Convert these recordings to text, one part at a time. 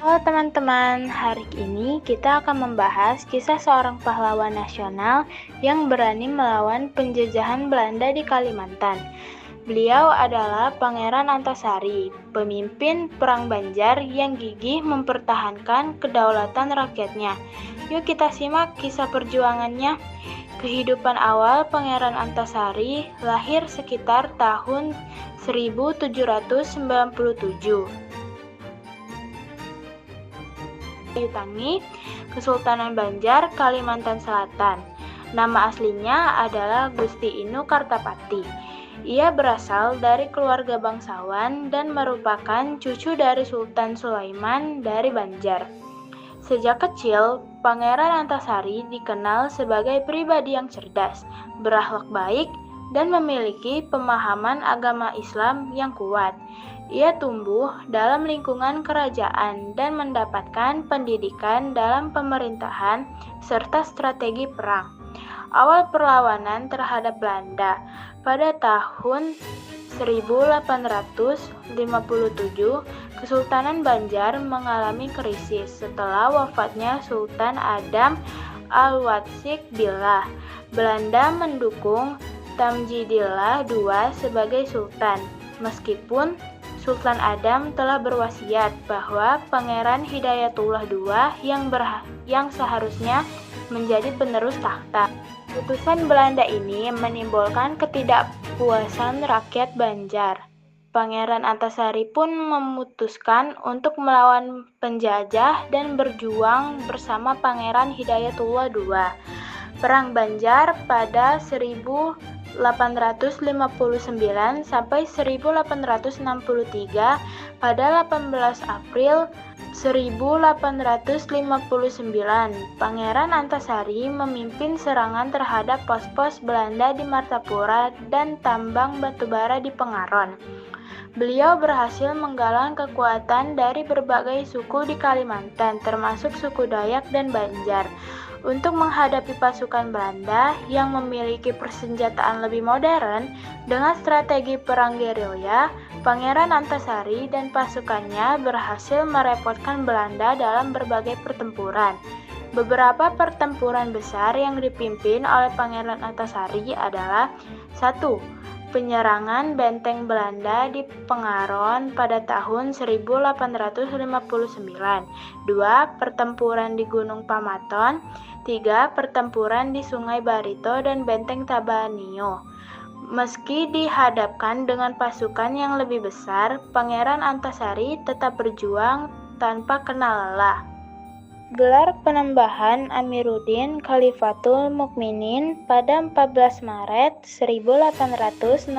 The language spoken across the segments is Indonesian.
Halo teman-teman, hari ini kita akan membahas kisah seorang pahlawan nasional yang berani melawan penjajahan Belanda di Kalimantan. Beliau adalah Pangeran Antasari, pemimpin Perang Banjar yang gigih mempertahankan kedaulatan rakyatnya. Yuk kita simak kisah perjuangannya. Kehidupan awal Pangeran Antasari lahir sekitar tahun 1797. Yutangi, Kesultanan Banjar, Kalimantan Selatan. Nama aslinya adalah Gusti Inu Kartapati. Ia berasal dari keluarga bangsawan dan merupakan cucu dari Sultan Sulaiman dari Banjar. Sejak kecil, Pangeran Antasari dikenal sebagai pribadi yang cerdas, berakhlak baik, dan memiliki pemahaman agama Islam yang kuat. Ia tumbuh dalam lingkungan kerajaan dan mendapatkan pendidikan dalam pemerintahan serta strategi perang. Awal perlawanan terhadap Belanda pada tahun 1857, Kesultanan Banjar mengalami krisis setelah wafatnya Sultan Adam Al-Watsik Billah. Belanda mendukung Tamjidillah II sebagai sultan, meskipun Sultan Adam telah berwasiat bahwa Pangeran Hidayatullah II yang seharusnya menjadi penerus takhta. Putusan Belanda ini menimbulkan ketidakpuasan rakyat Banjar. Pangeran Antasari pun memutuskan untuk melawan penjajah dan berjuang bersama Pangeran Hidayatullah II. Perang Banjar pada 1859 sampai 1863. Pada 18 April 1859, Pangeran Antasari memimpin serangan terhadap pos-pos Belanda di Martapura dan tambang batubara di Pengaron. Beliau berhasil menggalang kekuatan dari berbagai suku di Kalimantan, termasuk suku Dayak dan Banjar. Untuk menghadapi pasukan Belanda yang memiliki persenjataan lebih modern dengan strategi perang gerilya, Pangeran Antasari dan pasukannya berhasil merepotkan Belanda dalam berbagai pertempuran. Beberapa pertempuran besar yang dipimpin oleh Pangeran Antasari adalah 1. Penyerangan benteng Belanda di Pengaron pada tahun 1859. 2. Pertempuran di Gunung Pamaton. 3. Pertempuran di Sungai Barito dan Benteng Tabanio. Meski dihadapkan dengan pasukan yang lebih besar, Pangeran Antasari tetap berjuang tanpa kenal lelah. Gelar penambahan Amiruddin Khalifatul Mukminin pada 14 Maret 1862.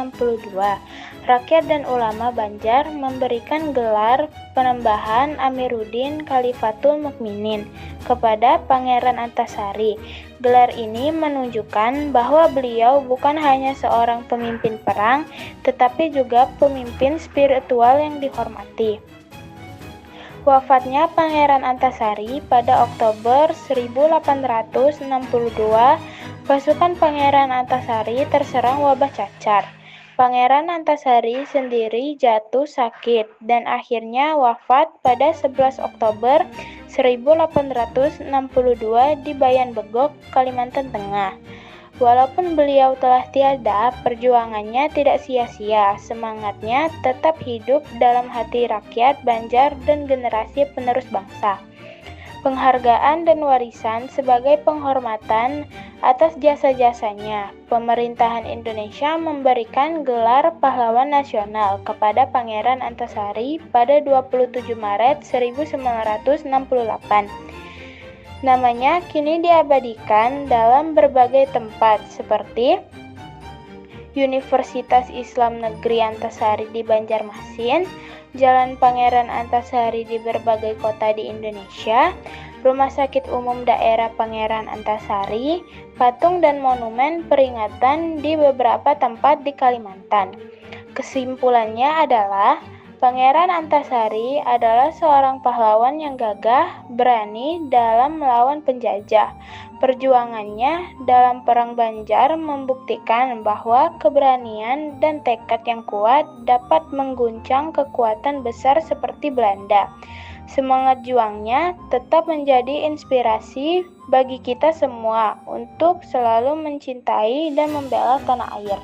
Rakyat dan ulama Banjar memberikan gelar penambahan Amiruddin Khalifatul Mukminin kepada Pangeran Antasari. Gelar ini menunjukkan bahwa beliau bukan hanya seorang pemimpin perang, tetapi juga pemimpin spiritual yang dihormati. Wafatnya Pangeran Antasari pada Oktober 1862, pasukan Pangeran Antasari terserang wabah cacar. Pangeran Antasari sendiri jatuh sakit dan akhirnya wafat pada 11 Oktober 1862 di Bayan Begok, Kalimantan Tengah. Walaupun beliau telah tiada, perjuangannya tidak sia-sia. Semangatnya tetap hidup dalam hati rakyat Banjar dan generasi penerus bangsa. Penghargaan dan warisan sebagai penghormatan atas jasa-jasanya, pemerintahan Indonesia memberikan gelar Pahlawan Nasional kepada Pangeran Antasari pada 27 Maret 1968. Namanya kini diabadikan dalam berbagai tempat seperti Universitas Islam Negeri Antasari di Banjarmasin, Jalan Pangeran Antasari di berbagai kota di Indonesia, Rumah Sakit Umum Daerah Pangeran Antasari, patung dan monumen peringatan di beberapa tempat di Kalimantan. Kesimpulannya adalah Pangeran Antasari adalah seorang pahlawan yang gagah, berani dalam melawan penjajah. Perjuangannya dalam Perang Banjar membuktikan bahwa keberanian dan tekad yang kuat dapat mengguncang kekuatan besar seperti Belanda. Semangat juangnya tetap menjadi inspirasi bagi kita semua untuk selalu mencintai dan membela tanah air.